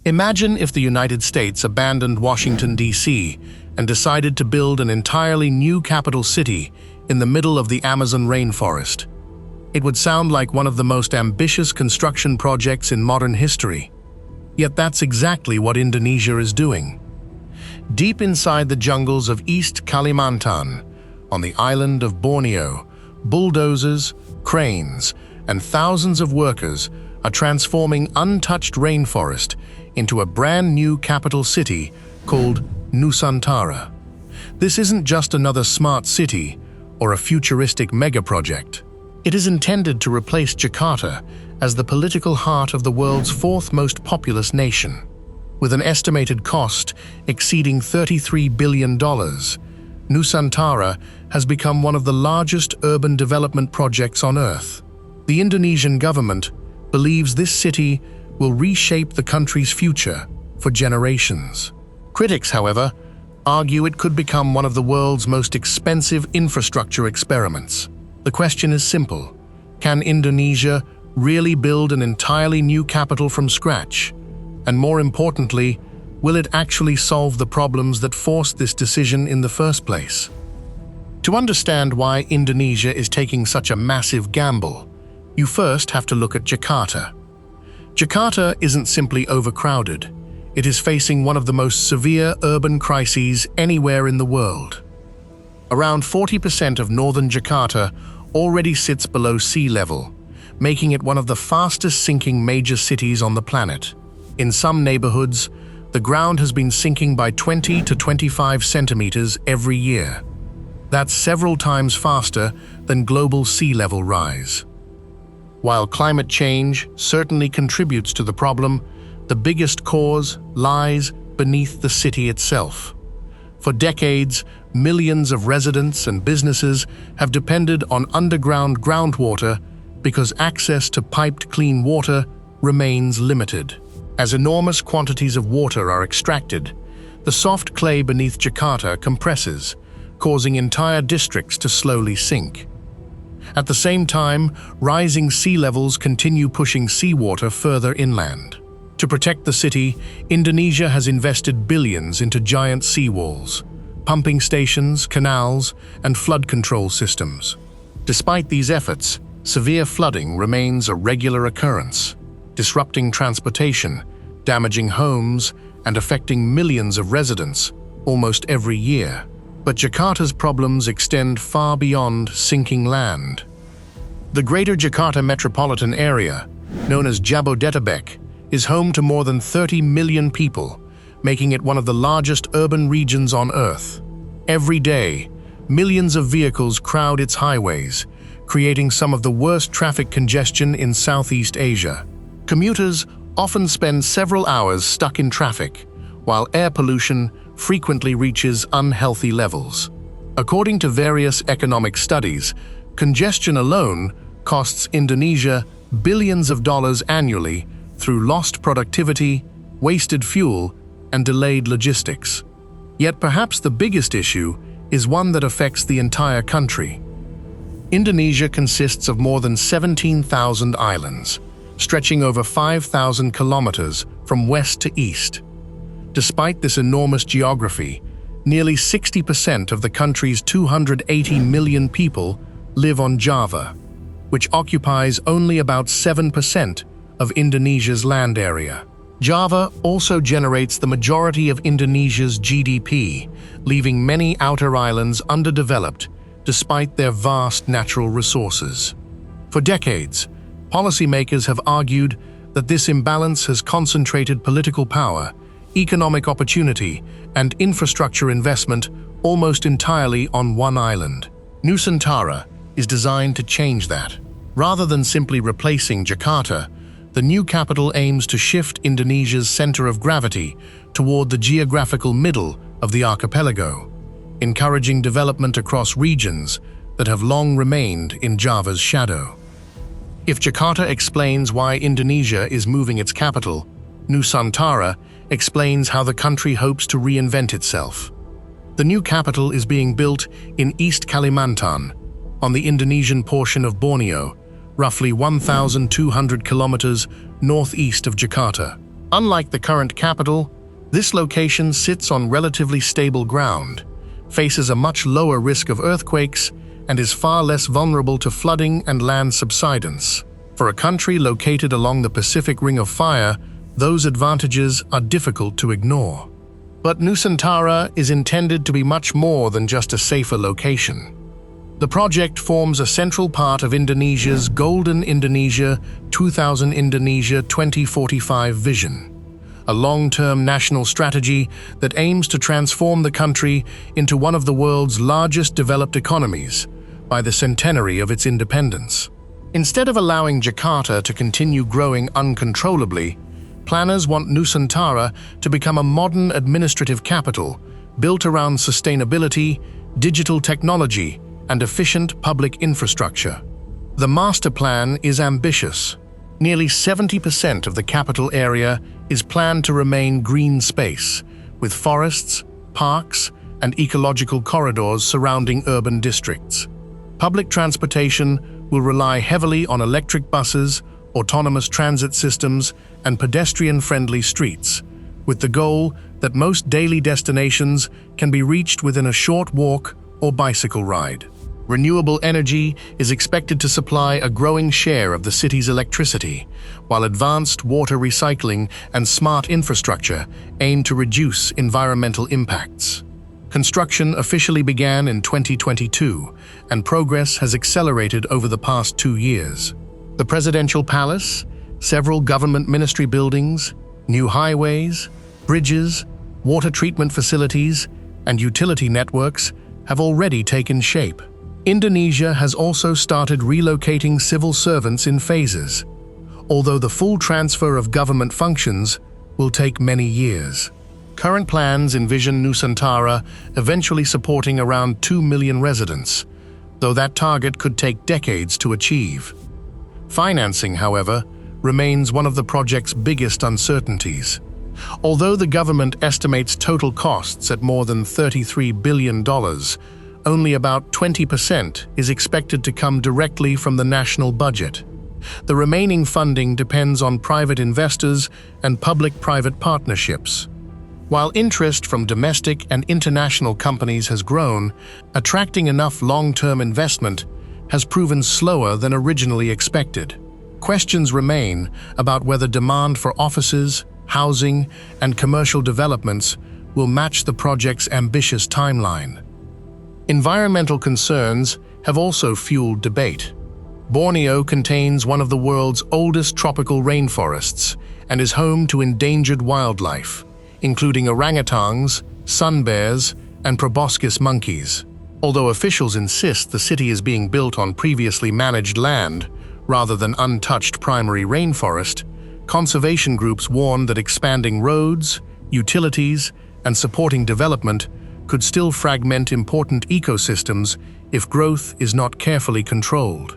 Imagine if the United States abandoned Washington, D.C., and decided to build an entirely new capital city in the middle of the Amazon rainforest. It would sound like one of the most ambitious construction projects in modern history. Yet that's exactly what Indonesia is doing. Deep inside the jungles of East Kalimantan, on the island of Borneo, bulldozers, cranes, and thousands of workers are transforming untouched rainforest into a brand new capital city called Nusantara. This isn't just another smart city or a futuristic megaproject. It is intended to replace Jakarta as the political heart of the world's fourth most populous nation. With an estimated cost exceeding $33 billion, Nusantara has become one of the largest urban development projects on Earth. The Indonesian government believes this city will reshape the country's future for generations. Critics, however, argue it could become one of the world's most expensive infrastructure experiments. The question is simple: can Indonesia really build an entirely new capital from scratch? And more importantly, will it actually solve the problems that forced this decision in the first place? To understand why Indonesia is taking such a massive gamble, you first have to look at Jakarta. Jakarta isn't simply overcrowded. It is facing one of the most severe urban crises anywhere in the world. Around 40% of northern Jakarta already sits below sea level, making it one of the fastest sinking major cities on the planet. In some neighborhoods, the ground has been sinking by 20 to 25 centimeters every year. That's several times faster than global sea level rise. While climate change certainly contributes to the problem, the biggest cause lies beneath the city itself. For decades, millions of residents and businesses have depended on underground groundwater because access to piped clean water remains limited. As enormous quantities of water are extracted, the soft clay beneath Jakarta compresses, causing entire districts to slowly sink. At the same time, rising sea levels continue pushing seawater further inland. To protect the city, Indonesia has invested billions into giant seawalls, pumping stations, canals, and flood control systems. Despite these efforts, severe flooding remains a regular occurrence, disrupting transportation, damaging homes, and affecting millions of residents almost every year. But Jakarta's problems extend far beyond sinking land. The Greater Jakarta metropolitan area, known as Jabodetabek, is home to more than 30 million people, making it one of the largest urban regions on Earth. Every day, millions of vehicles crowd its highways, creating some of the worst traffic congestion in Southeast Asia. Commuters often spend several hours stuck in traffic, while air pollution frequently reaches unhealthy levels. According to various economic studies, congestion alone costs Indonesia billions of dollars annually through lost productivity, wasted fuel, and delayed logistics. Yet perhaps the biggest issue is one that affects the entire country. Indonesia consists of more than 17,000 islands, stretching over 5,000 kilometers from west to east. Despite this enormous geography, nearly 60% of the country's 280 million people live on Java, which occupies only about 7% of Indonesia's land area. Java also generates the majority of Indonesia's GDP, leaving many outer islands underdeveloped despite their vast natural resources. For decades, policymakers have argued that this imbalance has concentrated political power, economic opportunity, and infrastructure investment almost entirely on one island. Nusantara is designed to change that. Rather than simply replacing Jakarta, the new capital aims to shift Indonesia's center of gravity toward the geographical middle of the archipelago, encouraging development across regions that have long remained in Java's shadow. If Jakarta explains why Indonesia is moving its capital, Nusantara explains how the country hopes to reinvent itself. The new capital is being built in East Kalimantan, on the Indonesian portion of Borneo, roughly 1,200 kilometers northeast of Jakarta. Unlike the current capital, this location sits on relatively stable ground, faces a much lower risk of earthquakes, and is far less vulnerable to flooding and land subsidence. For a country located along the Pacific Ring of Fire, those advantages are difficult to ignore. But Nusantara is intended to be much more than just a safer location. The project forms a central part of Indonesia's Golden Indonesia 2045 vision, a long-term national strategy that aims to transform the country into one of the world's largest developed economies by the centenary of its independence. Instead of allowing Jakarta to continue growing uncontrollably, planners want Nusantara to become a modern administrative capital built around sustainability, digital technology, and efficient public infrastructure. The master plan is ambitious. Nearly 70% of the capital area is planned to remain green space, with forests, parks, and ecological corridors surrounding urban districts. Public transportation will rely heavily on electric buses, autonomous transit systems, and pedestrian-friendly streets, with the goal that most daily destinations can be reached within a short walk or bicycle ride. Renewable energy is expected to supply a growing share of the city's electricity, while advanced water recycling and smart infrastructure aim to reduce environmental impacts. Construction officially began in 2022, and progress has accelerated over the past 2 years. The Presidential Palace, several government ministry buildings, new highways, bridges, water treatment facilities, and utility networks have already taken shape. Indonesia has also started relocating civil servants in phases, although the full transfer of government functions will take many years. Current plans envision Nusantara eventually supporting around 2 million residents, though that target could take decades to achieve. Financing, however, remains one of the project's biggest uncertainties. Although the government estimates total costs at more than $33 billion, only about 20% is expected to come directly from the national budget. The remaining funding depends on private investors and public-private partnerships. While interest from domestic and international companies has grown, attracting enough long-term investment has proven slower than originally expected. Questions remain about whether demand for offices, housing, and commercial developments will match the project's ambitious timeline. Environmental concerns have also fueled debate. Borneo contains one of the world's oldest tropical rainforests and is home to endangered wildlife, including orangutans, sun bears, and proboscis monkeys. Although officials insist the city is being built on previously managed land rather than untouched primary rainforest, conservation groups warn that expanding roads, utilities, and supporting development could still fragment important ecosystems if growth is not carefully controlled.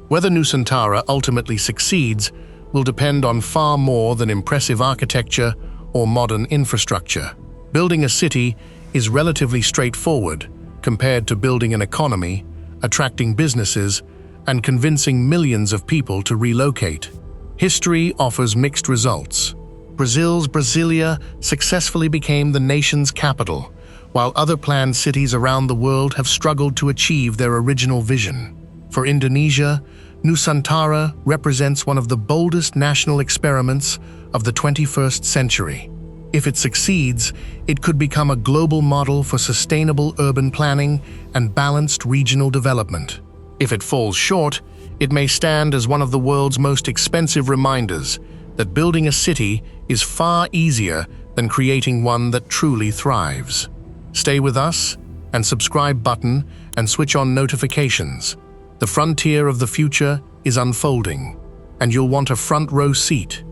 Whether Nusantara ultimately succeeds will depend on far more than impressive architecture or modern infrastructure. Building a city is relatively straightforward compared to building an economy, attracting businesses, and convincing millions of people to relocate. History offers mixed results. Brazil's Brasilia successfully became the nation's capital, while other planned cities around the world have struggled to achieve their original vision. For Indonesia, Nusantara represents one of the boldest national experiments of the 21st century. If it succeeds, it could become a global model for sustainable urban planning and balanced regional development. If it falls short, it may stand as one of the world's most expensive reminders that building a city is far easier than creating one that truly thrives. Stay with us and subscribe button and switch on notifications. The frontier of the future is unfolding, and you'll want a front row seat.